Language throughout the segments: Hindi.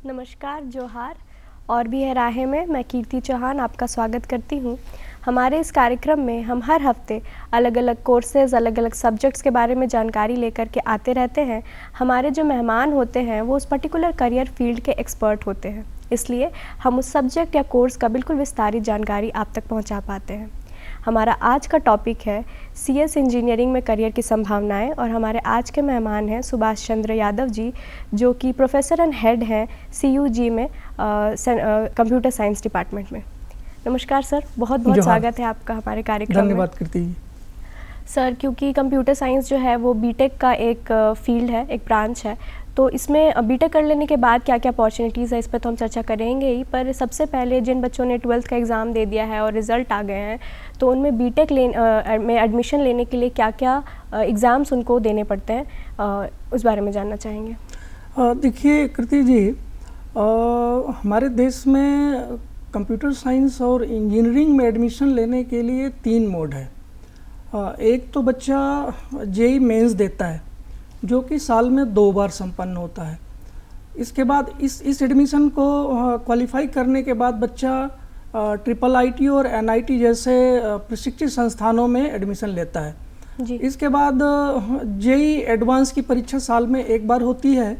नमस्कार, जोहार। और भी है राहें में, मैं कीर्ति चौहान आपका स्वागत करती हूँ। हमारे इस कार्यक्रम में हम हर हफ्ते अलग अलग कोर्सेज़, अलग अलग सब्जेक्ट्स के बारे में जानकारी लेकर के आते रहते हैं। हमारे जो मेहमान होते हैं वो उस पर्टिकुलर करियर फील्ड के एक्सपर्ट होते हैं, इसलिए हम उस सब्जेक्ट या कोर्स का बिल्कुल विस्तारित जानकारी आप तक पहुँचा पाते हैं। हमारा आज का टॉपिक है सीएस इंजीनियरिंग में करियर की संभावनाएं, और हमारे आज के मेहमान हैं सुभाष चंद्र यादव जी, जो कि प्रोफेसर एंड हेड हैं CUG में कंप्यूटर साइंस डिपार्टमेंट में। नमस्कार सर, बहुत बहुत स्वागत है आपका हमारे कार्यक्रम में। धन्यवाद कीर्ति जी। सर, क्योंकि कंप्यूटर साइंस जो है वो बीटेक का एक फील्ड है, एक ब्रांच है, तो इसमें बीटेक कर लेने के बाद क्या क्या अपॉर्चुनिटीज़ है इस पर तो हम चर्चा करेंगे ही। पर सबसे पहले जिन बच्चों ने 12th का एग्ज़ाम दे दिया है और रिज़ल्ट आ गए हैं, तो उनमें बीटेक में एडमिशन लेने के लिए क्या क्या एग्ज़ाम्स उनको देने पड़ते हैं, उस बारे में जानना चाहेंगे। देखिए कीर्ति जी, हमारे देश में कंप्यूटर साइंस और इंजीनियरिंग में एडमिशन लेने के लिए 3 मोड है। एक तो बच्चा जेईई मेंस देता है, जो कि साल में 2 बार संपन्न होता है। इसके बाद इस एडमिशन को क्वालिफाई करने के बाद बच्चा IIIT और NIT जैसे प्रशिक्षित संस्थानों में एडमिशन लेता है जी। इसके बाद जेईई एडवांस की परीक्षा साल में 1 बार होती है।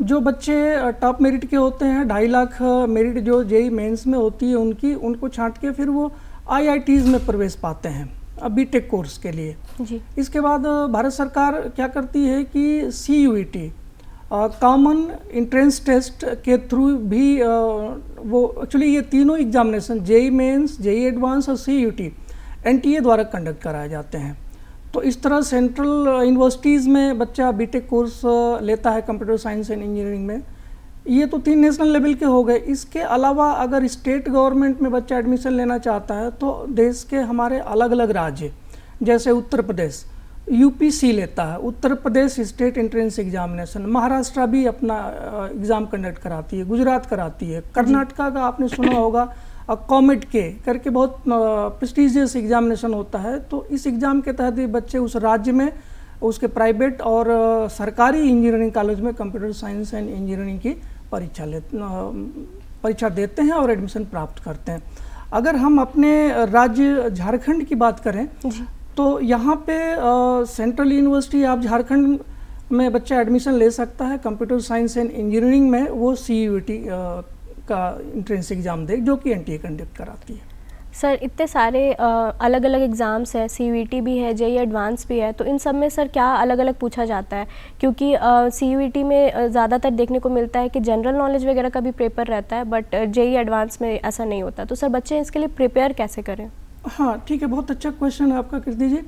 जो बच्चे टॉप मेरिट के होते हैं, 2.5 लाख मेरिट जो जेईई मेंस में होती है उनको छांट के फिर वो IITs में प्रवेश पाते हैं बीटेक कोर्स के लिए जी। इसके बाद भारत सरकार क्या करती है कि CUET कॉमन एंट्रेंस टेस्ट के थ्रू भी वो एक्चुअली ये तीनों examination JEE mains, JEE advance और CUET NTA द्वारा कंडक्ट कराए जाते हैं। तो इस तरह सेंट्रल यूनिवर्सिटीज़ में बच्चा बीटेक कोर्स लेता है कंप्यूटर साइंस एंड इंजीनियरिंग में। ये तो 3 नेशनल लेवल के हो गए। इसके अलावा अगर स्टेट गवर्नमेंट में बच्चा एडमिशन लेना चाहता है तो देश के हमारे अलग अलग राज्य, जैसे उत्तर प्रदेश UPC लेता है, Uttar Pradesh state entrance examination, Maharashtra भी अपना एग्ज़ाम कंडक्ट कराती है, गुजरात कराती है, कर्नाटका का आपने सुना होगा कॉमेट के करके बहुत प्रेस्टिजियस एग्जामिनेशन होता है। तो इस एग्ज़ाम के तहत बच्चे उस राज्य में उसके प्राइवेट और सरकारी इंजीनियरिंग कॉलेज में कंप्यूटर साइंस एंड इंजीनियरिंग की परीक्षा देते हैं और एडमिशन प्राप्त करते हैं। अगर हम अपने राज्य झारखंड की बात करें तो यहाँ पे सेंट्रल यूनिवर्सिटी ऑफ झारखंड में बच्चा एडमिशन ले सकता है कंप्यूटर साइंस एंड इंजीनियरिंग में। वो CUET का एंट्रेंस एग्ज़ाम दे, जो कि NTA कंडक्ट कराती है। सर, इतने सारे अलग अलग एग्ज़ाम्स हैं, CUET भी है, जेईई एडवांस भी है, तो इन सब में सर क्या अलग अलग पूछा जाता है? क्योंकि CUET में ज़्यादातर देखने को मिलता है कि जनरल नॉलेज वगैरह का भी पेपर रहता है, बट जेईई एडवांस में ऐसा नहीं होता। तो सर बच्चे इसके लिए प्रिपेयर कैसे करें? हाँ ठीक है, बहुत अच्छा क्वेश्चन है आपका कीर्ति जी।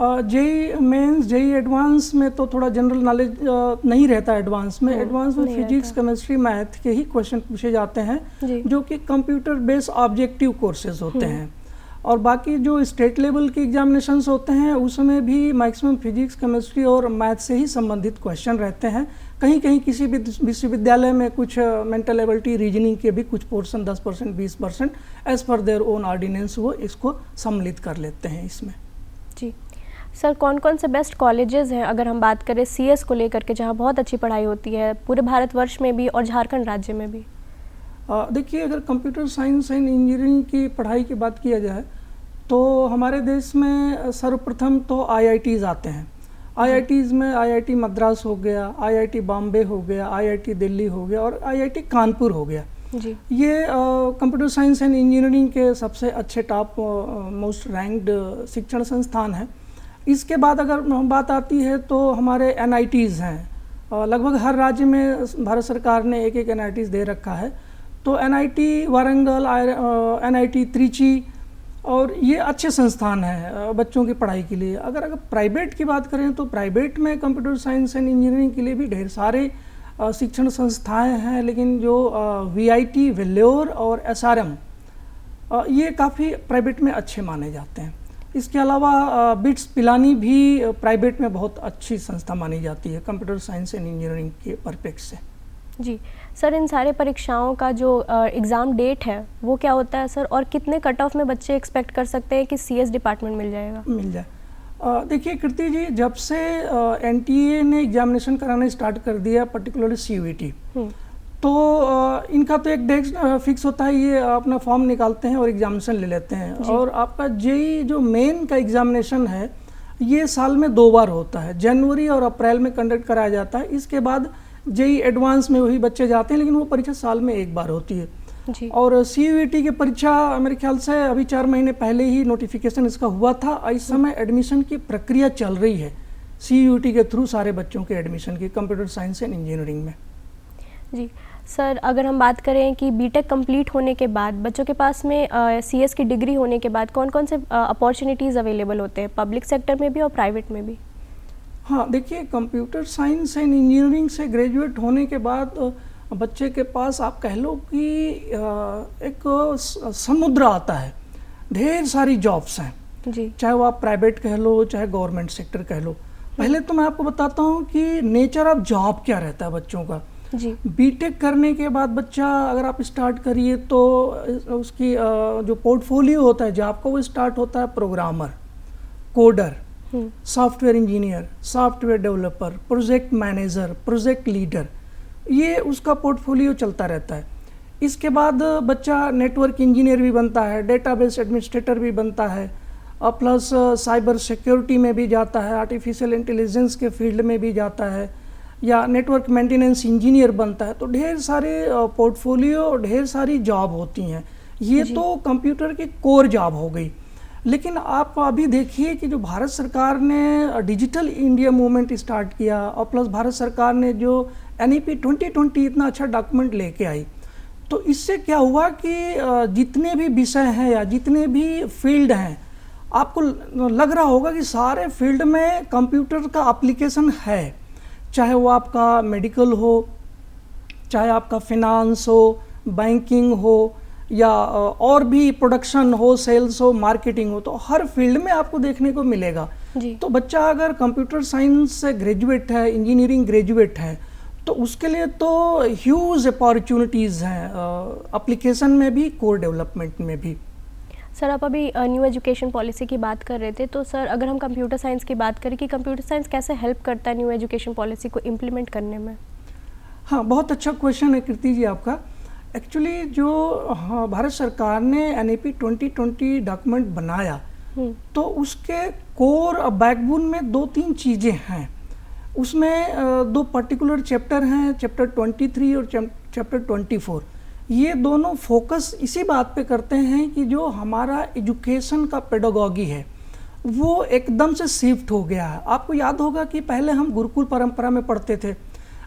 जेईई मेंस, जेईई एडवांस में तो थोड़ा जनरल नॉलेज नहीं रहता है। एडवांस में फिजिक्स, केमिस्ट्री, मैथ के ही क्वेश्चन पूछे जाते हैं, जो कि कंप्यूटर बेस्ड ऑब्जेक्टिव कोर्सेज होते हैं। और बाकी जो स्टेट लेवल के एग्जामिनेशंस होते हैं उसमें भी मैक्सिमम फिजिक्स, केमिस्ट्री और मैथ से ही संबंधित क्वेश्चन रहते हैं। कहीं कहीं किसी भी विश्वविद्यालय में कुछ मेंटल एबिलिटी, रीजनिंग के भी कुछ portion 10%, 20% as per their own ordinance वो इसको सम्मिलित कर लेते हैं इसमें। जी सर, कौन कौन से बेस्ट कॉलेजेस हैं अगर हम बात करें CS को लेकर के, जहाँ बहुत अच्छी पढ़ाई होती है पूरे भारतवर्ष में भी और झारखंड राज्य में भी? देखिए, अगर कंप्यूटर साइंस एंड इंजीनियरिंग की पढ़ाई की बात किया जाए तो हमारे देश में सर्वप्रथम तो IITs आते हैं। IITs में IIT मद्रास हो गया, IIT बॉम्बे हो गया, IIT दिल्ली हो गया और IIT कानपुर हो गया। जी। ये कंप्यूटर साइंस एंड इंजीनियरिंग के सबसे अच्छे टॉप मोस्ट रैंक्ड शिक्षण संस्थान हैं। इसके बाद अगर बात आती है तो हमारे NITs हैं। लगभग हर राज्य में भारत सरकार ने एक NITs दे रखा है। तो NIT वारंगल, NIT त्रिची, और ये अच्छे संस्थान हैं बच्चों की पढ़ाई के लिए। अगर प्राइवेट की बात करें तो प्राइवेट में कंप्यूटर साइंस एंड इंजीनियरिंग के लिए भी ढेर सारे शिक्षण संस्थाएं हैं, लेकिन जो VIT, वेल्लोर और SRM ये काफ़ी प्राइवेट में अच्छे माने जाते हैं। इसके अलावा बिट्स पिलानी भी प्राइवेट में बहुत अच्छी संस्था मानी जाती है कंप्यूटर साइंस एंड इंजीनियरिंग के परपेक्स से। जी सर, इन सारे परीक्षाओं का जो एग्ज़ाम डेट है वो क्या होता है सर, और कितने कट ऑफ में बच्चे एक्सपेक्ट कर सकते हैं कि CS डिपार्टमेंट मिल जाएगा? मिल जाए। देखिए कीर्ति जी, जब से NTA ने एग्जामिनेशन कराना स्टार्ट कर दिया, पर्टिकुलरली CUET, तो इनका तो एक डेट फिक्स होता है, ये अपना फॉर्म निकालते हैं और एग्जामिनेशन ले लेते हैं। और आपका जेई जो मेन का एग्जामिनेशन है ये साल में 2 बार होता है, जनवरी और अप्रैल में कंडक्ट कराया जाता है। इसके बाद जेई एडवांस में वही बच्चे जाते हैं, लेकिन वो परीक्षा साल में 1 बार होती है जी। और सीयूईटी की परीक्षा मेरे ख्याल से अभी 4 महीने पहले ही नोटिफिकेशन इसका हुआ था। इस समय एडमिशन की प्रक्रिया चल रही है सीयूईटी के थ्रू सारे बच्चों के एडमिशन की कंप्यूटर साइंस एंड इंजीनियरिंग में। जी सर, अगर हम बात करें कि बीटेक कंप्लीट होने के बाद बच्चों के पास में सीएस की डिग्री होने के बाद कौन कौन से अपॉर्चुनिटीज़ अवेलेबल होते हैं, पब्लिक सेक्टर में भी और प्राइवेट में भी? हाँ देखिए, कंप्यूटर साइंस एंड इंजीनियरिंग से ग्रेजुएट होने के बाद बच्चे के पास आप कह लो कि एक समुद्र आता है, ढेर सारी जॉब्स हैं जी। चाहे वो आप प्राइवेट कह लो चाहे गवर्नमेंट सेक्टर कह लो। पहले तो मैं आपको बताता हूँ कि नेचर ऑफ जॉब क्या रहता है बच्चों का। जी। बीटेक करने के बाद बच्चा अगर आप स्टार्ट करिए तो उसकी जो पोर्टफोलियो होता है जॉब का वो स्टार्ट होता है programmer, coder, software engineer, software developer, project manager, project leader, ये उसका पोर्टफोलियो चलता रहता है। इसके बाद बच्चा नेटवर्क इंजीनियर भी बनता है, डेटाबेस एडमिनिस्ट्रेटर भी बनता है, और प्लस साइबर सिक्योरिटी में भी जाता है, आर्टिफिशियल इंटेलिजेंस के फील्ड में भी जाता है, या नेटवर्क मेंटेनेंस इंजीनियर बनता है। तो ढेर सारे पोर्टफोलियो और ढेर सारी जॉब होती हैं। ये तो कंप्यूटर की कोर जॉब हो गई। लेकिन आप अभी देखिए कि जो भारत सरकार ने डिजिटल इंडिया मूवमेंट स्टार्ट किया और प्लस भारत सरकार ने जो NEP 2020 इतना अच्छा डॉक्यूमेंट लेके आई, तो इससे क्या हुआ कि जितने भी विषय हैं या जितने भी फील्ड हैं, आपको लग रहा होगा कि सारे फील्ड में कंप्यूटर का एप्लीकेशन है। चाहे वो आपका मेडिकल हो, चाहे आपका फिनांस हो, बैंकिंग हो, या और भी प्रोडक्शन हो, सेल्स हो, मार्केटिंग हो, तो हर फील्ड में आपको देखने को मिलेगा जी। तो बच्चा अगर कंप्यूटर साइंस से ग्रेजुएट है, इंजीनियरिंग ग्रेजुएट है, तो उसके लिए तो ह्यूज अपॉर्चुनिटीज़ हैं एप्लीकेशन में भी, कोर डेवलपमेंट में भी। सर, आप अभी न्यू एजुकेशन पॉलिसी की बात कर रहे थे, तो सर अगर हम कंप्यूटर साइंस की बात करें कि कंप्यूटर साइंस कैसे हेल्प करता है न्यू एजुकेशन पॉलिसी को इम्प्लीमेंट करने में? हाँ, बहुत अच्छा क्वेश्चन है कीर्ति जी आपका। एक्चुअली जो भारत सरकार ने NEP 2020 डॉक्यूमेंट बनाया, तो उसके कोर और बैकबोन में 2-3 चीज़ें हैं। उसमें 2 पर्टिकुलर चैप्टर हैं, चैप्टर 23 और चैप्टर 24। ये दोनों फोकस इसी बात पे करते हैं कि जो हमारा एजुकेशन का पेडागॉजी है वो एकदम से शिफ्ट हो गया है। आपको याद होगा कि पहले हम गुरुकुल परंपरा में पढ़ते थे,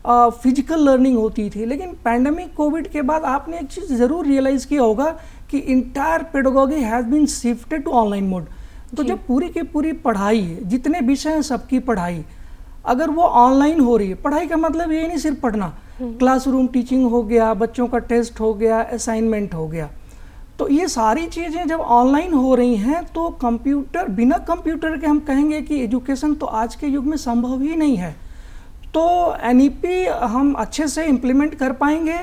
फिजिकल लर्निंग होती थी, लेकिन पैंडेमिक कोविड के बाद आपने एक चीज़ ज़रूर रियलाइज़ किया होगा कि entire pedagogy has been shifted to online mode. तो जब पूरी की पूरी पढ़ाई, जितने विषय हैं सबकी पढ़ाई अगर वो ऑनलाइन हो रही है, पढ़ाई का मतलब ये नहीं सिर्फ पढ़ना, क्लासरूम टीचिंग हो गया, बच्चों का टेस्ट हो गया, असाइनमेंट हो गया, तो ये सारी चीज़ें जब ऑनलाइन हो रही हैं तो कंप्यूटर, बिना कंप्यूटर के हम कहेंगे कि एजुकेशन तो आज के युग में संभव ही नहीं है। तो NEP हम अच्छे से इम्प्लीमेंट कर पाएंगे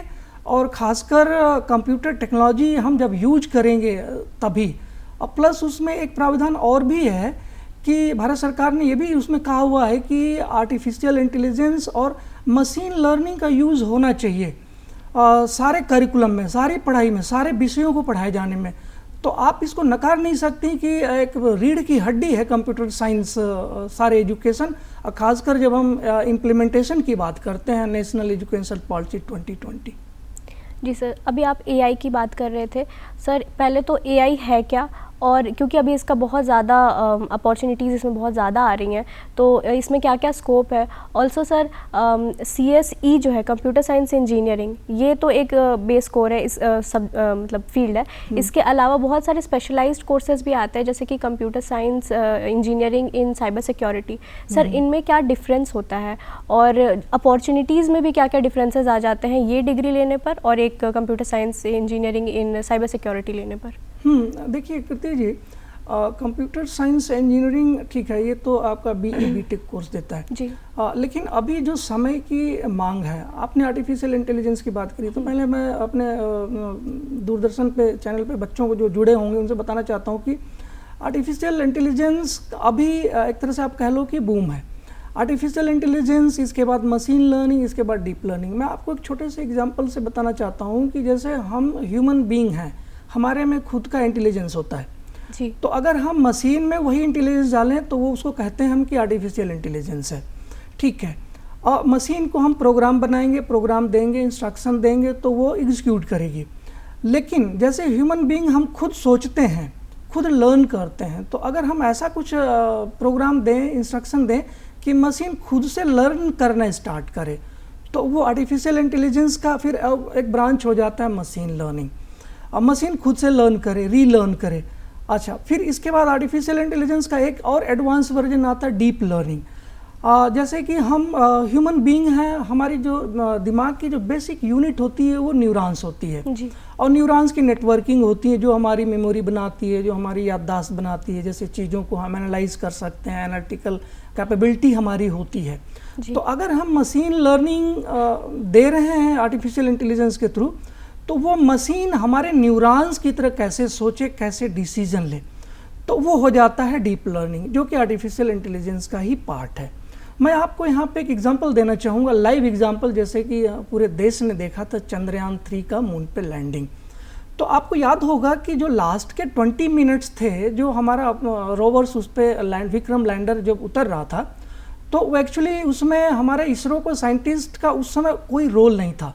और ख़ासकर कंप्यूटर टेक्नोलॉजी हम जब यूज करेंगे तभी। और प्लस उसमें एक प्रावधान और भी है कि भारत सरकार ने ये भी उसमें कहा हुआ है कि आर्टिफिशियल इंटेलिजेंस और मशीन लर्निंग का यूज़ होना चाहिए सारे करिकुलम में, सारी पढ़ाई में, सारे विषयों को पढ़ाए जाने में। तो आप इसको नकार नहीं सकती कि एक रीढ़ की हड्डी है कंप्यूटर साइंस सारे एजुकेशन, और ख़ासकर जब हम इम्प्लीमेंटेशन की बात करते हैं नेशनल एजुकेशन पॉलिसी 2020। जी सर, अभी आप AI की बात कर रहे थे। सर पहले तो AI है क्या, और क्योंकि अभी इसका बहुत ज़्यादा अपॉर्चुनिटीज़ इसमें बहुत ज़्यादा आ रही हैं, तो इसमें क्या क्या स्कोप है? ऑल्सो सर CSE जो है कंप्यूटर साइंस इंजीनियरिंग, ये तो एक बेस कोर है, इस मतलब फील्ड है। इसके अलावा बहुत सारे स्पेशलाइज्ड कोर्सेज भी आते हैं जैसे कि computer science engineering in cyber security. Sir इनमें क्या डिफरेंस होता है और अपॉर्चुनिटीज़ में भी क्या क्या डिफरेंसेस आ जाते हैं ये डिग्री लेने पर और एक computer science engineering in cyber security लेने पर? देखिए कीर्ति जी, कंप्यूटर साइंस इंजीनियरिंग ठीक है, ये तो आपका BE BTech कोर्स देता है जी। लेकिन अभी जो समय की मांग है, आपने आर्टिफिशियल इंटेलिजेंस की बात करी, तो पहले मैं अपने दूरदर्शन पे चैनल पे बच्चों को जो जुड़े होंगे उनसे बताना चाहता हूँ कि आर्टिफिशियल इंटेलिजेंस अभी एक तरह से आप कह लो कि बूम है। आर्टिफिशियल इंटेलिजेंस, इसके बाद मशीन लर्निंग, इसके बाद डीप लर्निंग। मैं आपको एक छोटे से एग्जांपल से बताना चाहता हूँ कि जैसे हम ह्यूमन बीइंग हैं, हमारे में खुद का इंटेलिजेंस होता है जी। तो अगर हम मशीन में वही इंटेलिजेंस डालें तो वो उसको कहते हैं हम कि आर्टिफिशियल इंटेलिजेंस है, ठीक है। और मशीन को हम प्रोग्राम बनाएंगे, प्रोग्राम देंगे, इंस्ट्रक्शन देंगे तो वो एग्जीक्यूट करेगी। लेकिन जैसे ह्यूमन बीइंग हम खुद सोचते हैं, खुद लर्न करते हैं, तो अगर हम ऐसा कुछ प्रोग्राम दें, इंस्ट्रक्शन दें कि मशीन खुद से लर्न करना स्टार्ट करे, तो वो आर्टिफिशियल इंटेलिजेंस का फिर एक ब्रांच हो जाता है मशीन लर्निंग। अब मशीन खुद से लर्न करे, रीलर्न करे। अच्छा, फिर इसके बाद आर्टिफिशियल इंटेलिजेंस का एक और एडवांस वर्जन आता है डीप लर्निंग। जैसे कि हम ह्यूमन बीइंग हैं, हमारी जो दिमाग की जो बेसिक यूनिट होती है वो न्यूरॉन्स होती है जी। और न्यूरॉन्स की नेटवर्किंग होती है जो हमारी मेमोरी बनाती है, जो हमारी याददाश्त बनाती है, जैसे चीज़ों को हम एनालाइज कर सकते हैं, एनालिटिकल कैपेबिलिटी हमारी होती है। तो अगर हम मशीन लर्निंग दे रहे हैं आर्टिफिशियल इंटेलिजेंस के थ्रू, तो वो मशीन हमारे न्यूरॉन्स की तरह कैसे सोचे, कैसे डिसीजन ले, तो वो हो जाता है डीप लर्निंग, जो कि आर्टिफिशियल इंटेलिजेंस का ही पार्ट है। मैं आपको यहाँ पे एक एग्जांपल देना चाहूँगा, लाइव एग्जांपल, जैसे कि पूरे देश ने देखा था चंद्रयान 3 का मून पे लैंडिंग। तो आपको याद होगा कि जो लास्ट के 20 मिनट्स थे, जो हमारा रोवर्स उस पर विक्रम लैंडर जब उतर रहा था, तो वो एक्चुअली उसमें हमारे इसरो को साइंटिस्ट का उस समय कोई रोल नहीं था।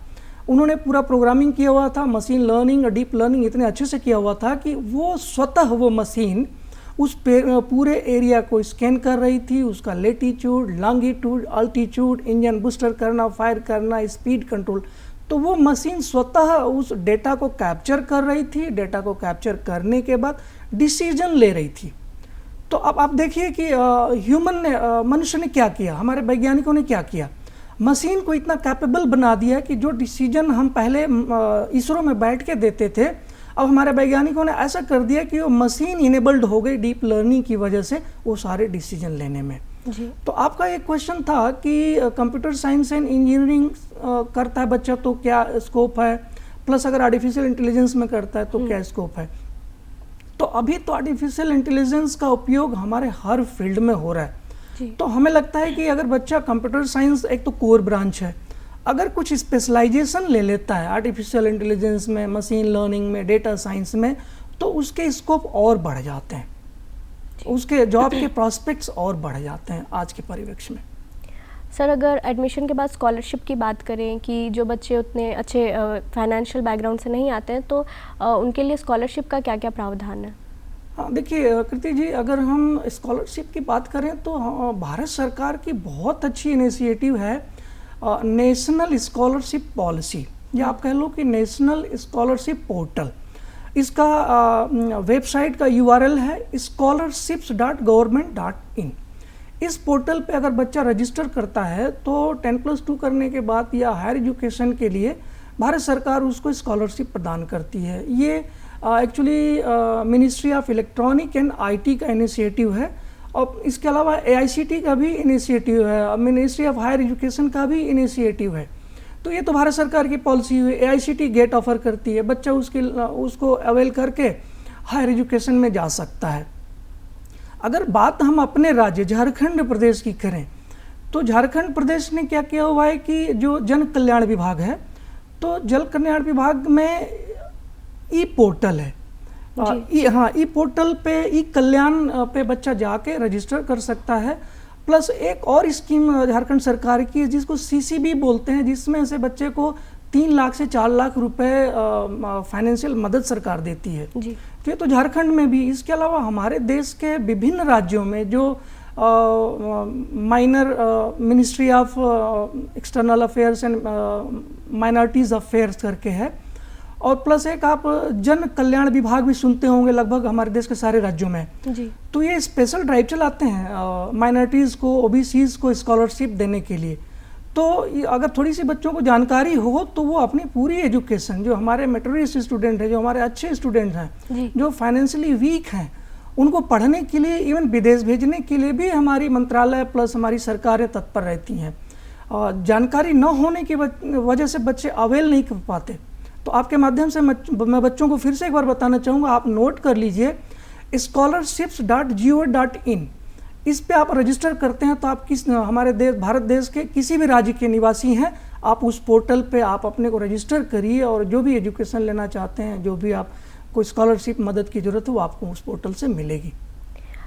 उन्होंने पूरा प्रोग्रामिंग किया हुआ था, मशीन लर्निंग और डीप लर्निंग इतने अच्छे से किया हुआ था कि वो स्वतः वो मशीन उस पूरे एरिया को स्कैन कर रही थी, उसका latitude, longitude, altitude, engine booster करना, फायर करना, स्पीड कंट्रोल, तो वो मशीन स्वतः उस डेटा को कैप्चर कर रही थी। डेटा को कैप्चर करने के बाद डिसीजन ले रही थी। तो अब आप देखिए कि मनुष्य ने क्या किया, हमारे वैज्ञानिकों ने क्या किया, मशीन को इतना कैपेबल बना दिया कि जो डिसीजन हम पहले इसरो में बैठ के देते थे, अब हमारे वैज्ञानिकों ने ऐसा कर दिया कि वो मशीन इनेबल्ड हो गई डीप लर्निंग की वजह से वो सारे डिसीजन लेने में। जी। तो आपका एक क्वेश्चन था कि कंप्यूटर साइंस एंड इंजीनियरिंग करता है बच्चा तो क्या स्कोप है, प्लस अगर आर्टिफिशियल इंटेलिजेंस में करता है तो क्या स्कोप है। तो अभी तो आर्टिफिशियल इंटेलिजेंस का उपयोग हमारे हर फील्ड में हो रहा है। तो हमें लगता है कि अगर बच्चा कंप्यूटर साइंस एक तो कोर ब्रांच है, अगर कुछ स्पेशलाइजेशन ले लेता है आर्टिफिशियल इंटेलिजेंस में, मशीन लर्निंग में, डेटा साइंस में, तो उसके स्कोप और बढ़ जाते हैं, उसके जॉब के प्रॉस्पेक्ट्स और बढ़ जाते हैं आज के परिवेश में। सर, अगर एडमिशन के बाद स्कॉलरशिप की बात करें कि जो बच्चे उतने अच्छे फाइनेंशियल बैकग्राउंड से नहीं आते हैं, तो उनके लिए स्कॉलरशिप का क्या क्या प्रावधान है? हाँ, देखिए कृति जी, अगर हम स्कॉलरशिप की बात करें तो भारत सरकार की बहुत अच्छी इनिशिएटिव है नेशनल स्कॉलरशिप पॉलिसी, या आप कह लो कि नेशनल स्कॉलरशिप पोर्टल। इसका वेबसाइट का URL है scholarships.government.in। इस पोर्टल पे अगर बच्चा रजिस्टर करता है तो 10+2 करने के बाद या हायर एजुकेशन के लिए भारत सरकार उसको स्कॉलरशिप प्रदान करती है। ये actually ministry of electronic and IT का इनिशिएटिव है, और इसके अलावा AICT का भी इनिशिएटिव है, मिनिस्ट्री ऑफ हायर एजुकेशन का भी इनिशिएटिव है। तो ये तो भारत सरकार की पॉलिसी हुई। AICT गेट ऑफर करती है, बच्चा उसको अवेल करके हायर एजुकेशन में जा सकता है। अगर बात हम अपने राज्य झारखंड प्रदेश की करें, तो झारखंड प्रदेश ने क्या किया हुआ है कि जो जन कल्याण विभाग है, तो जल कल्याण विभाग में पोर्टल है। ई पोर्टल पे कल्याण पे बच्चा जाके रजिस्टर कर सकता है। प्लस एक और स्कीम झारखंड सरकार की है जिसको CCB बोलते हैं, जिसमें से बच्चे को 3 लाख से 4 लाख रुपए फाइनेंशियल मदद सरकार देती है। जी। तो ये तो झारखंड में भी। इसके अलावा हमारे देश के विभिन्न राज्यों में जो minor ministry of external affairs and minorities affairs करके है, और प्लस एक आप जन कल्याण विभाग भी सुनते होंगे, लगभग हमारे देश के सारे राज्यों में। जी। तो ये स्पेशल ड्राइव चलाते हैं माइनॉरिटीज़ को, OBCs को स्कॉलरशिप देने के लिए। तो अगर थोड़ी सी बच्चों को जानकारी हो तो वो अपनी पूरी एजुकेशन, जो हमारे मेरिटोरियस स्टूडेंट हैं, जो हमारे अच्छे स्टूडेंट हैं, जो फाइनेंशियली वीक हैं, उनको पढ़ने के लिए, इवन विदेश भेजने के लिए भी हमारी मंत्रालय प्लस हमारी सरकारें तत्पर रहती हैं। जानकारी न होने की वजह से बच्चे अवेल नहीं कर पाते। तो आपके माध्यम से मैं बच्चों को फिर से एक बार बताना चाहूँगा, आप नोट कर लीजिए scholarships.go.in। इस पे आप रजिस्टर करते हैं तो आप हमारे देश भारत देश के किसी भी राज्य के निवासी हैं, आप उस पोर्टल पे आप अपने को रजिस्टर करिए और जो भी एजुकेशन लेना चाहते हैं, जो भी आप कोई स्कॉलरशिप मदद की ज़रूरत हो, वो आपको उस पोर्टल से मिलेगी।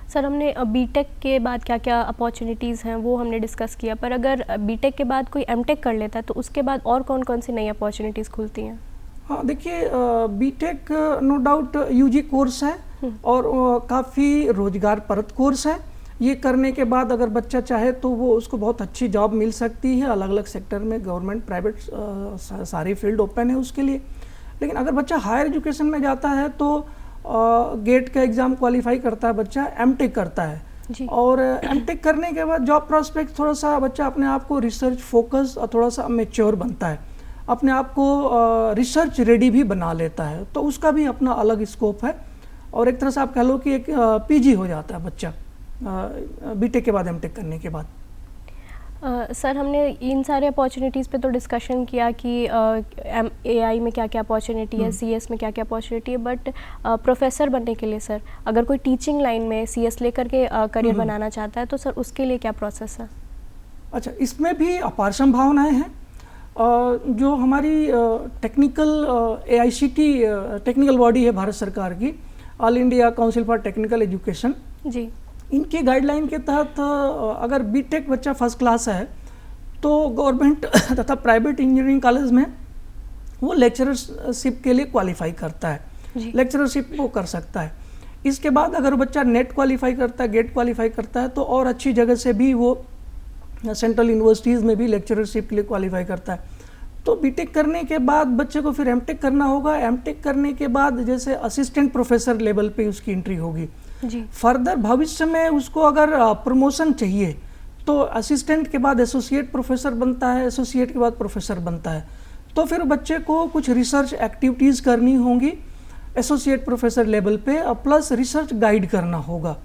सर, हमने बीटेक के बाद क्या क्या अपॉर्चुनिटीज़ हैं वो हमने डिस्कस किया, पर अगर बीटेक के बाद कोई एमटेक कर लेता है तो उसके बाद और कौन कौन सी नई अपॉर्चुनिटीज़ खुलती हैं? हाँ, देखिए, BTech no doubt UG course है और काफ़ी रोजगार परत कोर्स है। ये करने के बाद अगर बच्चा चाहे तो वो उसको बहुत अच्छी जॉब मिल सकती है, अलग अलग सेक्टर में, गवर्नमेंट प्राइवेट सारे फील्ड ओपन है उसके लिए। लेकिन अगर बच्चा हायर एजुकेशन में जाता है तो गेट का एग्ज़ाम क्वालिफाई करता है, बच्चा एमटेक करता है जी। और एमटेक करने के बाद जॉब प्रोस्पेक्ट थोड़ा सा बच्चा अपने आप को रिसर्च फोकस और थोड़ा सा मैच्योर बनता है, अपने आप को रिसर्च रेडी भी बना लेता है, तो उसका भी अपना अलग स्कोप है और एक तरह से आप कह लो कि एक पीजी हो जाता है बच्चा बीटेक के बाद, एमटेक करने के बाद। सर, हमने इन सारे अपॉर्चुनिटीज़ पे तो डिस्कशन किया कि एआई में क्या क्या अपॉर्चुनिटी है, सीएस में क्या क्या अपॉर्चुनिटी है, बट प्रोफेसर बनने के लिए सर, अगर कोई टीचिंग लाइन में सीएस लेकर के करियर बनाना चाहता है तो सर उसके लिए क्या प्रोसेस है? अच्छा, इसमें भी अपार संभावनाएं हैं। जो हमारी टेक्निकल एआईसीटी टेक्निकल बॉडी है भारत सरकार की, All India Council for Technical Education ji, इनके गाइडलाइन के तहत अगर बीटेक बच्चा फर्स्ट क्लास है तो गवर्नमेंट तथा प्राइवेट इंजीनियरिंग कॉलेज में वो लेक्चरशिप के लिए क्वालिफाई करता है, लेक्चरशिप वो कर सकता है। इसके बाद अगर बच्चा नेट क्वालिफाई करता है, गेट क्वालिफाई करता है, तो और अच्छी जगह से भी वो सेंट्रल यूनिवर्सिटीज़ में भी लेक्चरशिप के लिए क्वालिफाई करता है। तो बीटेक करने के बाद बच्चे को फिर एमटेक करना होगा। एमटेक करने के बाद जैसे असिस्टेंट प्रोफेसर लेवल पे उसकी एंट्री होगी जी। फर्दर भविष्य में उसको अगर प्रमोशन चाहिए तो असिस्टेंट के बाद एसोसिएट प्रोफेसर बनता है, एसोसिएट के बाद प्रोफेसर बनता है। तो फिर बच्चे को कुछ रिसर्च एक्टिविटीज़ करनी होंगी एसोसिएट प्रोफेसर लेवल पे, प्लस रिसर्च गाइड करना होगा।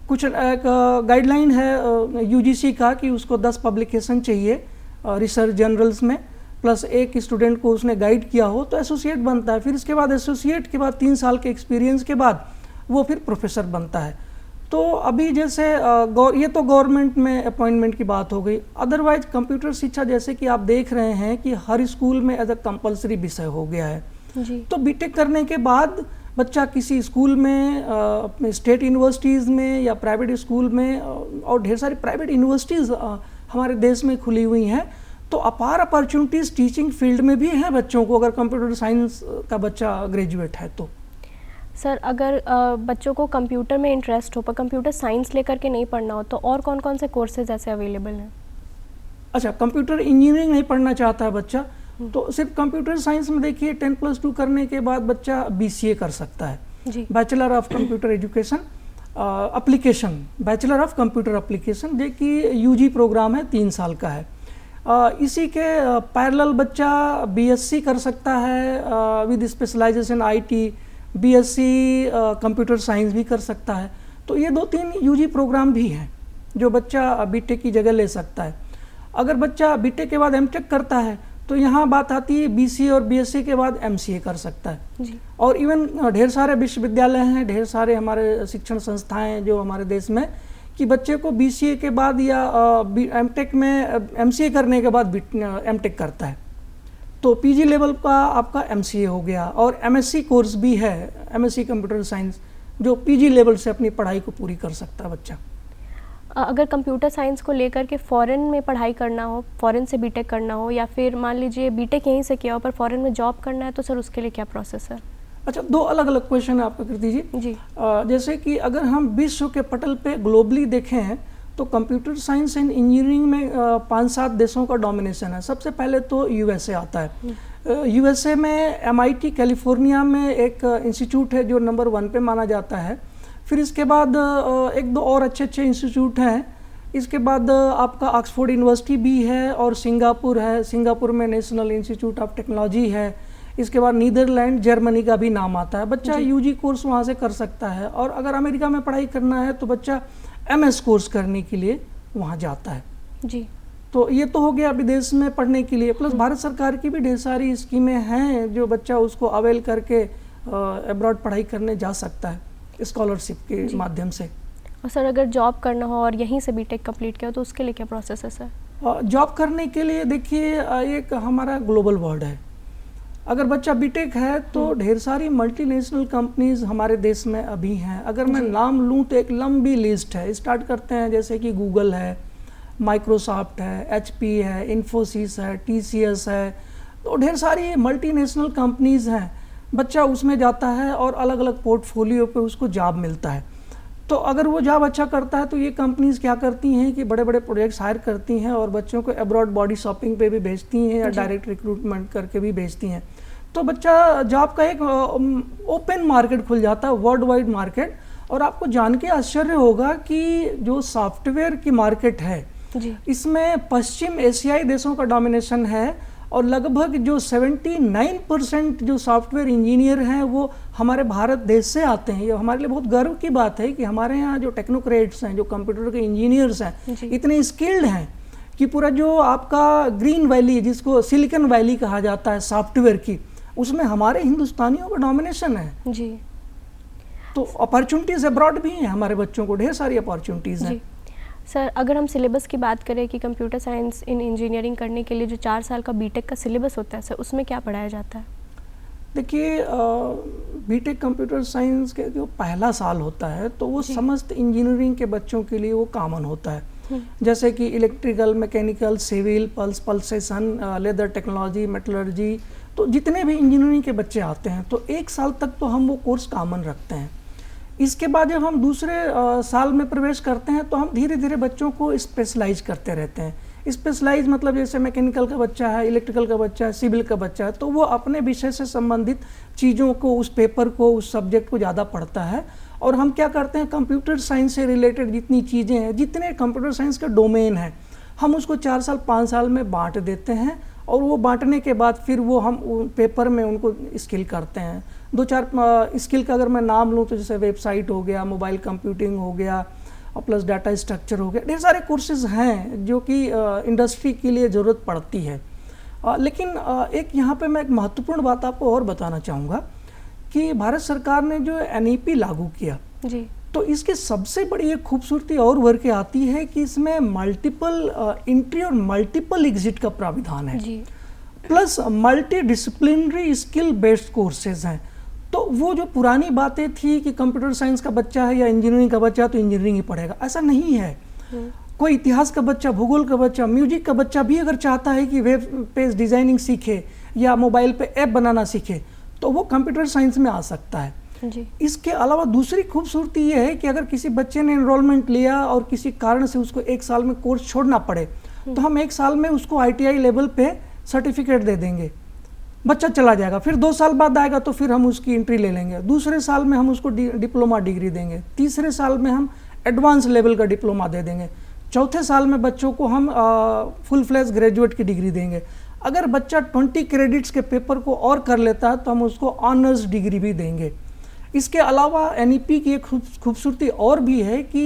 कुछ एक गाइडलाइन है यूजीसी का कि उसको 10 पब्लिकेशन चाहिए रिसर्च जर्नल्स में, प्लस एक स्टूडेंट को उसने गाइड किया हो तो एसोसिएट बनता है। फिर इसके बाद एसोसिएट के बाद 3 साल के एक्सपीरियंस के बाद वो फिर प्रोफेसर बनता है। तो अभी जैसे ये तो गवर्नमेंट में अपॉइंटमेंट की बात हो गई। अदरवाइज कंप्यूटर शिक्षा जैसे कि आप देख रहे हैं कि हर स्कूल में एज अ कंपल्सरी विषय हो गया है जी। तो बीटेक करने के बाद बच्चा किसी स्कूल में, अपने स्टेट यूनिवर्सिटीज़ में या प्राइवेट स्कूल में, और ढेर सारी प्राइवेट यूनिवर्सिटीज़ हमारे देश में खुली हुई हैं, तो अपार अपॉर्चुनिटीज़ टीचिंग फील्ड में भी हैं बच्चों को, अगर कंप्यूटर साइंस का बच्चा ग्रेजुएट है तो। सर, अगर बच्चों को कंप्यूटर में इंटरेस्ट हो पर कंप्यूटर साइंस लेकर के नहीं पढ़ना हो तो और कौन कौन से कोर्सेज ऐसे अवेलेबल हैं? अच्छा, कंप्यूटर इंजीनियरिंग नहीं पढ़ना चाहता है बच्चा तो सिर्फ कंप्यूटर साइंस में देखिए 10+2 करने के बाद बच्चा बीसीए कर सकता है जी। Bachelor of computer education application, bachelor of computer application, जो कि यूजी प्रोग्राम है, 3 साल का है। इसी के पैरेलल बच्चा बीएससी कर सकता है with specialisation IT, BSc computer science भी कर सकता है। तो ये 2-3 यूजी प्रोग्राम भी हैं जो बच्चा बीटेक की जगह ले सकता है। अगर बच्चा बीटेक के बाद एमटेक करता है तो यहाँ बात आती है बीसीए और बीएससी के बाद एमसीए कर सकता है जी। और इवन ढेर सारे विश्वविद्यालय हैं, ढेर सारे हमारे शिक्षण संस्थाएं हैं जो हमारे देश में, कि बच्चे को बीसीए के बाद या एमटेक में एमसीए करने के बाद एमटेक करता है तो पीजी लेवल का आपका एमसीए हो गया। और एमएससी कोर्स भी है, एमएससी कंप्यूटर साइंस, जो पीजी लेवल से अपनी पढ़ाई को पूरी कर सकता है बच्चा। अगर कंप्यूटर साइंस को लेकर के फ़ॉरेन में पढ़ाई करना हो, फ़ॉरेन से बीटेक करना हो, या फिर मान लीजिए बीटेक यहीं से किया हो पर फ़ॉरेन में जॉब करना है, तो सर उसके लिए क्या प्रोसेस है? अच्छा, 2 अलग अलग क्वेश्चन आपका कर दीजिए जी। जैसे कि अगर हम विश्व के पटल पे ग्लोबली देखें तो कंप्यूटर साइंस एंड इंजीनियरिंग में 5-7 देशों का डोमिनेशन है। सबसे पहले तो यूएसए आता है। यूएसए में एमआईटी कैलिफोर्निया में एक इंस्टीट्यूट है जो नंबर 1 पे माना जाता है। फिर इसके बाद 1-2 और अच्छे इंस्टीट्यूट हैं। इसके बाद आपका ऑक्सफोर्ड यूनिवर्सिटी भी है और सिंगापुर है, सिंगापुर में नेशनल इंस्टीट्यूट ऑफ टेक्नोलॉजी है। इसके बाद नीदरलैंड, जर्मनी का भी नाम आता है। बच्चा यूजी कोर्स वहाँ से कर सकता है। और अगर अमेरिका में पढ़ाई करना है तो बच्चा एमएस कोर्स करने के लिए वहाँ जाता है जी। तो ये तो हो गया विदेश में पढ़ने के लिए। प्लस भारत सरकार की भी ढेर सारी स्कीमें हैं जो बच्चा उसको अवेल करके अब्रॉड पढ़ाई करने जा सकता है स्कॉलरशिप के माध्यम से। और सर अगर जॉब करना हो और यहीं से बीटेक कंप्लीट किया हो तो उसके लिए क्या प्रोसेस है सर? जॉब करने के लिए देखिए एक हमारा ग्लोबल वर्ल्ड है। अगर बच्चा बीटेक है तो ढेर सारी मल्टीनेशनल कंपनीज हमारे देश में अभी हैं। अगर मैं नाम लूँ तो एक लंबी लिस्ट है। स्टार्ट करते हैं जैसे कि गूगल है, माइक्रोसॉफ्ट है, एचपी है, इन्फोसिस है, टीसीएस है, तो ढेर सारी मल्टीनेशनल कंपनीज हैं। बच्चा उसमें जाता है और अलग अलग पोर्टफोलियो पे उसको जॉब मिलता है। तो अगर वो जॉब अच्छा करता है तो ये कंपनीज क्या करती हैं कि बड़े बड़े प्रोजेक्ट्स हायर करती हैं और बच्चों को अब्रॉड बॉडी शॉपिंग पे भी भेजती हैं या डायरेक्ट रिक्रूटमेंट करके भी भेजती हैं। तो बच्चा जॉब का एक ओपन मार्केट खुल जाता है, वर्ल्ड वाइड मार्केट। और आपको जान के आश्चर्य होगा कि जो सॉफ्टवेयर की मार्केट है इसमें पश्चिम एशियाई देशों का डोमिनेशन है और लगभग जो 79% जो सॉफ्टवेयर इंजीनियर हैं वो हमारे भारत देश से आते हैं। ये हमारे लिए बहुत गर्व की बात है कि हमारे यहाँ जो टेक्नोक्रेट्स हैं, जो कंप्यूटर के इंजीनियर्स हैं, इतने स्किल्ड हैं कि पूरा जो आपका ग्रीन वैली, जिसको सिलिकॉन वैली कहा जाता है सॉफ्टवेयर की, उसमें हमारे हिंदुस्तानियों का डोमिनेशन है जी। तो अपॉर्चुनिटीज अब्रॉड भी हैं हमारे बच्चों को, ढेर सारी अपॉर्चुनिटीज हैं। सर अगर हम सिलेबस की बात करें कि कंप्यूटर साइंस इन इंजीनियरिंग करने के लिए जो 4 साल का बीटेक का सिलेबस होता है सर, उसमें क्या पढ़ाया जाता है? देखिए बीटेक कंप्यूटर साइंस के जो पहला साल होता है तो वो समस्त इंजीनियरिंग के बच्चों के लिए वो कॉमन होता है। जैसे कि electrical, mechanical, civil, pulsation, leather technology, metallurgy, तो जितने भी इंजीनियरिंग के बच्चे आते हैं तो 1 साल तक तो हम वो कोर्स कॉमन रखते हैं। इसके बाद जब हम दूसरे साल में प्रवेश करते हैं तो हम धीरे धीरे बच्चों को स्पेशलाइज करते रहते हैं। स्पेशलाइज मतलब जैसे मैकेनिकल का बच्चा है, इलेक्ट्रिकल का बच्चा है, सिविल का बच्चा है, तो वो अपने विषय से संबंधित चीज़ों को, उस पेपर को, उस सब्जेक्ट को ज़्यादा पढ़ता है। और हम क्या करते हैं, कंप्यूटर साइंस से रिलेटेड जितनी चीज़ें हैं, जितने कंप्यूटर साइंस का डोमेन है, हम उसको 4 साल 5 साल में बांट देते हैं। और वो बांटने के बाद फिर वो हम पेपर में उनको स्किल करते हैं। 2-4 स्किल का अगर मैं नाम लूँ तो जैसे वेबसाइट हो गया, मोबाइल कंप्यूटिंग हो गया, और प्लस डाटा स्ट्रक्चर हो गया, ढेर सारे कोर्सेज हैं जो कि इंडस्ट्री के लिए ज़रूरत पड़ती है। लेकिन एक यहाँ पे मैं एक महत्वपूर्ण बात आपको और बताना चाहूँगा कि भारत सरकार ने जो NEP लागू किया जी, तो इसकी सबसे बड़ी एक खूबसूरती और उभर के आती है कि इसमें मल्टीपल एंट्री और मल्टीपल एग्जिट का प्राविधान है जी, plus multi disciplinary skill based courses हैं। तो वो जो पुरानी बातें थी कि कंप्यूटर साइंस का बच्चा है या इंजीनियरिंग का बच्चा है तो इंजीनियरिंग ही पढ़ेगा, ऐसा नहीं है। कोई इतिहास का बच्चा, भूगोल का बच्चा, म्यूजिक का बच्चा भी अगर चाहता है कि वेब पेज डिज़ाइनिंग सीखे या मोबाइल पे ऐप बनाना सीखे तो वो कंप्यूटर साइंस में आ सकता है जी। इसके अलावा दूसरी खूबसूरती ये है कि अगर किसी बच्चे ने एनरोलमेंट लिया और किसी कारण से उसको 1 साल में कोर्स छोड़ना पड़े तो हम 1 साल में उसको ITI लेवल पे सर्टिफिकेट दे देंगे, बच्चा चला जाएगा। फिर 2 साल बाद आएगा तो फिर हम उसकी एंट्री ले लेंगे। दूसरे साल में हम उसको डिप्लोमा डिग्री देंगे। तीसरे साल में हम एडवांस लेवल का डिप्लोमा दे देंगे। चौथे साल में बच्चों को हम फुल फ्लैश ग्रेजुएट की डिग्री देंगे। अगर बच्चा 20 क्रेडिट्स के पेपर को और कर लेता है तो हम उसको ऑनर्स डिग्री भी देंगे। इसके अलावा NEP की एक खूबसूरती और भी है कि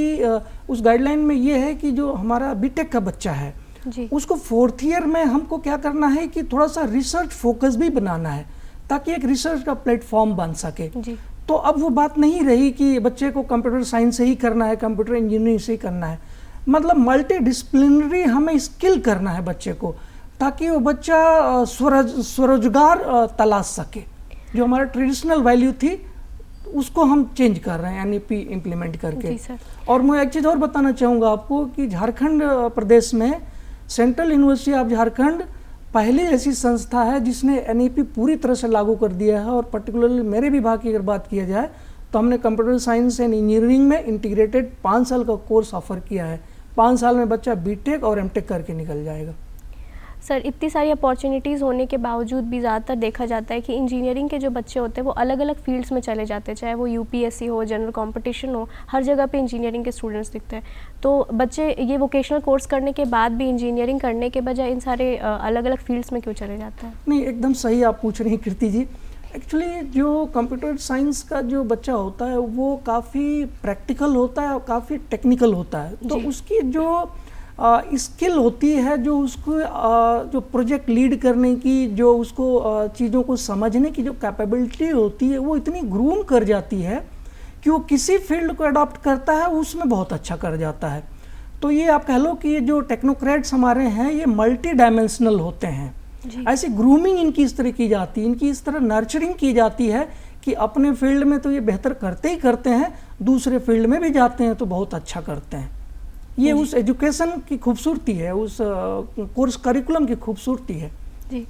उस गाइडलाइन में ये है कि जो हमारा बीटेक का बच्चा है जी, उसको 4th ईयर में हमको क्या करना है कि थोड़ा सा रिसर्च फोकस भी बनाना है ताकि एक रिसर्च का प्लेटफॉर्म बन सके जी। तो अब वो बात नहीं रही कि बच्चे को कंप्यूटर साइंस से ही करना है, कंप्यूटर इंजीनियरिंग से ही करना है, मतलब मल्टी डिसिप्लिनरी हमें स्किल करना है बच्चे को ताकि वो बच्चा स्वरोजगार तलाश सके। जो हमारा ट्रेडिशनल वैल्यू थी उसको हम चेंज कर रहे हैं NEP इम्प्लीमेंट करके। और मैं एक चीज़ और बताना चाहूँगा आपको कि झारखंड प्रदेश में सेंट्रल यूनिवर्सिटी ऑफ झारखंड पहली ऐसी संस्था है जिसने NEP पूरी तरह से लागू कर दिया है। और पर्टिकुलरली मेरे विभाग की अगर बात किया जाए तो हमने कंप्यूटर साइंस एंड इंजीनियरिंग में इंटीग्रेटेड 5 साल का कोर्स ऑफर किया है। 5 साल में बच्चा बीटेक और एमटेक करके निकल जाएगा। सर इतनी सारी अपॉर्चुनिटीज़ होने के बावजूद भी ज़्यादातर देखा जाता है कि इंजीनियरिंग के जो बच्चे होते हैं वो अलग अलग फील्ड्स में चले जाते हैं, चाहे वो UPSC हो, जनरल कंपटीशन हो, हर जगह पे इंजीनियरिंग के स्टूडेंट्स दिखते हैं। तो बच्चे ये वोकेशनल कोर्स करने के बाद भी इंजीनियरिंग करने के बजाय इन सारे अलग अलग फील्ड्स में क्यों चले जाते हैं? नहीं, एकदम सही आप पूछ रही हैं कीर्ति जी। एक्चुअली जो कंप्यूटर साइंस का जो बच्चा होता है वो काफ़ी प्रैक्टिकल होता है और काफ़ी टेक्निकल होता है। तो उसकी जो स्किल होती है, जो उसको जो प्रोजेक्ट लीड करने की, जो उसको चीज़ों को समझने की जो कैपेबिलिटी होती है वो इतनी ग्रूम कर जाती है कि वो किसी फील्ड को अडॉप्ट करता है उसमें बहुत अच्छा कर जाता है। तो ये आप कह लो कि ये जो टेक्नोक्रेट्स हमारे हैं ये मल्टी डायमेंशनल होते हैं। ऐसी ग्रूमिंग इनकी इस तरह की जाती है, इनकी इस तरह नर्चरिंग की जाती है कि अपने फील्ड में तो ये बेहतर करते ही करते हैं, दूसरे फील्ड में भी जाते हैं तो बहुत अच्छा करते हैं। ये उस एजुकेशन की खूबसूरती है, उस कोर्स करिकुलम की खूबसूरती है। जी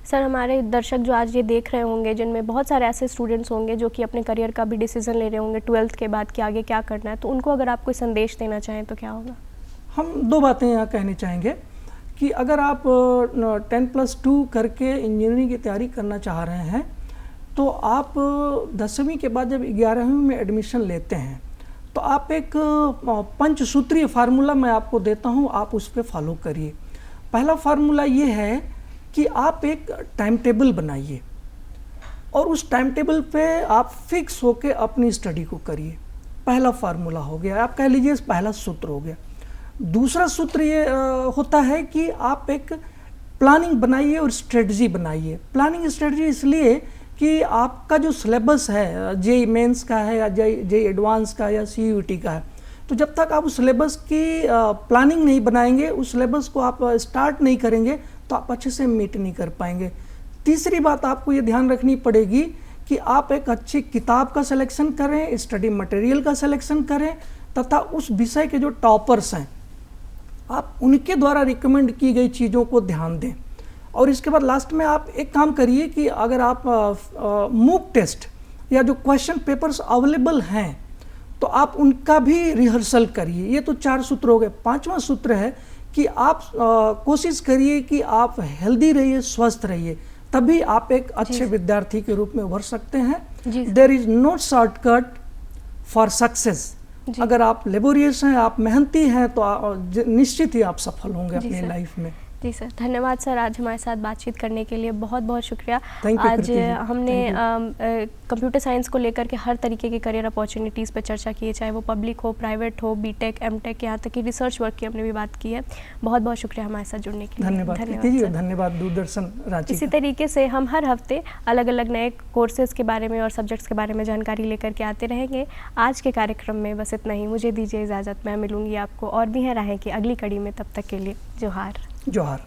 सर, हमारे दर्शक जो आज ये देख रहे होंगे जिनमें बहुत सारे ऐसे स्टूडेंट्स होंगे जो कि अपने करियर का भी डिसीजन ले रहे होंगे 12th के बाद कि आगे क्या करना है, तो उनको अगर आप कोई संदेश देना चाहें तो क्या होगा? हम दो बातें यहाँ कहनी चाहेंगे कि अगर आप 10+2 करके इंजीनियरिंग की तैयारी करना चाह रहे हैं तो आप 10वीं के बाद जब 11वीं में एडमिशन लेते हैं तो आप एक पंचसूत्रीय फार्मूला मैं आपको देता हूँ, आप उस पर फॉलो करिए। पहला फार्मूला ये है कि आप एक टाइम टेबल बनाइए और उस टाइम टेबल पे आप फिक्स होके अपनी स्टडी को करिए। पहला फार्मूला हो गया, आप कह लीजिए पहला सूत्र हो गया। दूसरा सूत्र ये होता है कि आप एक प्लानिंग बनाइए और स्ट्रेटजी बनाइए। प्लानिंग स्ट्रेटजी इसलिए कि आपका जो सिलेबस है जेईई मेंस का है या जेईई एडवांस का या सीयूईटी का है, तो जब तक आप उस सिलेबस की प्लानिंग नहीं बनाएंगे, उस सिलेबस को आप स्टार्ट नहीं करेंगे तो आप अच्छे से मीट नहीं कर पाएंगे। तीसरी बात आपको ये ध्यान रखनी पड़ेगी कि आप एक अच्छी किताब का सिलेक्शन करें, स्टडी मटेरियल का सिलेक्शन करें तथा उस विषय के जो टॉपर्स हैं आप उनके द्वारा रिकमेंड की गई चीज़ों को ध्यान दें। और इसके बाद लास्ट में आप एक काम करिए कि अगर आप मूक टेस्ट या जो क्वेश्चन पेपर्स अवेलेबल हैं तो आप उनका भी रिहर्सल करिए। ये तो 4 सूत्र हो गए। 5वां सूत्र है कि आप कोशिश करिए कि आप हेल्दी रहिए, स्वस्थ रहिए, तभी आप एक अच्छे विद्यार्थी के रूप में उभर सकते हैं। There is no shortcut for success. अगर आप लेबोरियस हैं, आप मेहनती हैं तो निश्चित ही आप सफल होंगे अपनी लाइफ में। जी सर, धन्यवाद सर आज हमारे साथ बातचीत करने के लिए, बहुत बहुत शुक्रिया। आज हमने कंप्यूटर साइंस को लेकर के हर तरीके की करियर अपॉर्चुनिटीज़ पर चर्चा की है, चाहे वो पब्लिक हो, प्राइवेट हो, बीटेक, एमटेक, यहाँ तक कि रिसर्च वर्क की हमने भी बात की है। बहुत बहुत शुक्रिया हमारे साथ जुड़ने के लिए। धन्यवाद दूरदर्शन रांची। इसी तरीके से हम हर हफ्ते अलग अलग नए कोर्सेज़ के बारे में और सब्जेक्ट्स के बारे में जानकारी लेकर के आते रहेंगे। आज के कार्यक्रम में बस इतना ही, मुझे दीजिए इजाज़त। मैं मिलूंगी आपको और भी हैं राहें की अगली कड़ी में, तब तक के लिए जोहार। जोहार।